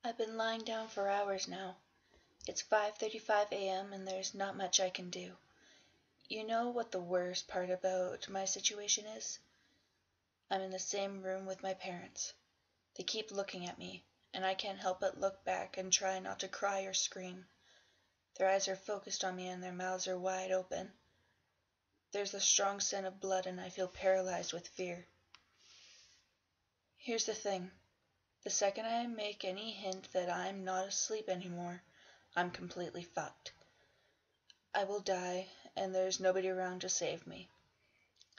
I've been lying down for hours now. It's 5:35 a.m. and there's not much I can do. You know what the worst part about my situation is? I'm in the same room with my parents. They keep looking at me, and I can't help but look back and try not to cry or scream. Their eyes are focused on me and their mouths are wide open. There's a strong scent of blood and I feel paralyzed with fear. Here's the thing. The second I make any hint that I'm not asleep anymore, I'm completely fucked. I will die, and there's nobody around to save me.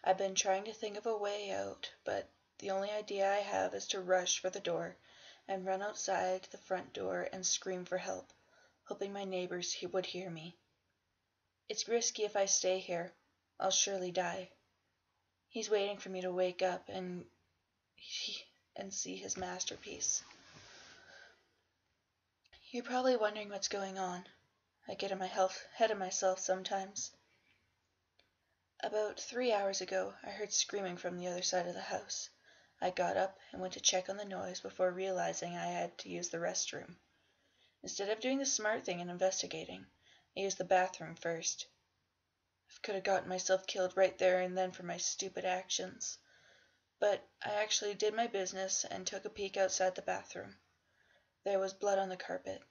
I've been trying to think of a way out, but the only idea I have is to rush for the door and run outside the front door and scream for help, hoping my neighbors would hear me. It's risky if I stay here. I'll surely die. He's waiting for me to wake up and see his masterpiece. You're probably wondering what's going on. I get ahead of myself sometimes. About 3 hours ago, I heard screaming from the other side of the house. I got up and went to check on the noise before realizing I had to use the restroom. Instead of doing the smart thing and investigating, I used the bathroom first. I could have gotten myself killed right there and then for my stupid actions. But I actually did my business and took a peek outside the bathroom. There was blood on the carpet.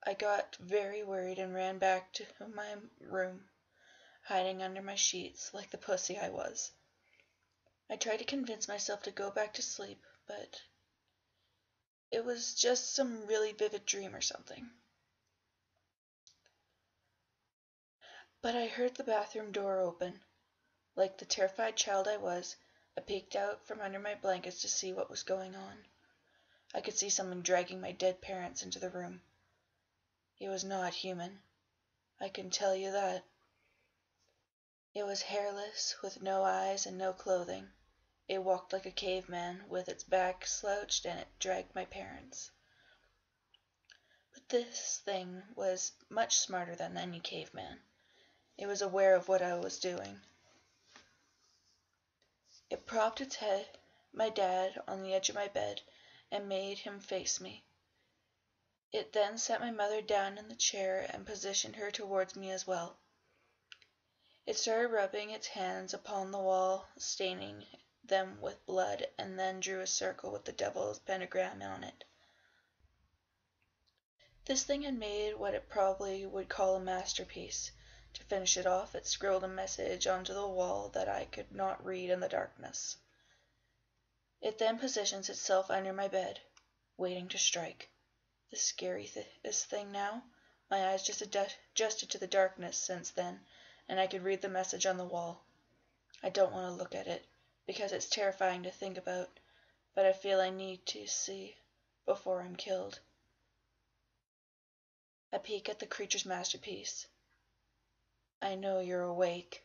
I got very worried and ran back to my room, hiding under my sheets like the pussy I was. I tried to convince myself to go back to sleep, but it was just some really vivid dream or something. But I heard the bathroom door open. Like the terrified child I was, I peeked out from under my blankets to see what was going on. I could see someone dragging my dead parents into the room. It was not human. I can tell you that. It was hairless, with no eyes and no clothing. It walked like a caveman, with its back slouched, and it dragged my parents. But this thing was much smarter than any caveman. It was aware of what I was doing. It propped its head, my dad, on the edge of my bed, and made him face me. It then sat my mother down in the chair and positioned her towards me as well. It started rubbing its hands upon the wall, staining them with blood, and then drew a circle with the devil's pentagram on it. This thing had made what it probably would call a masterpiece. To finish it off, it scribbled a message onto the wall that I could not read in the darkness. It then positions itself under my bed, waiting to strike. The scariest thing now, my eyes just adjusted to the darkness since then, and I could read the message on the wall. I don't want to look at it, because it's terrifying to think about, but I feel I need to see before I'm killed. I peek at the creature's masterpiece. I know you're awake.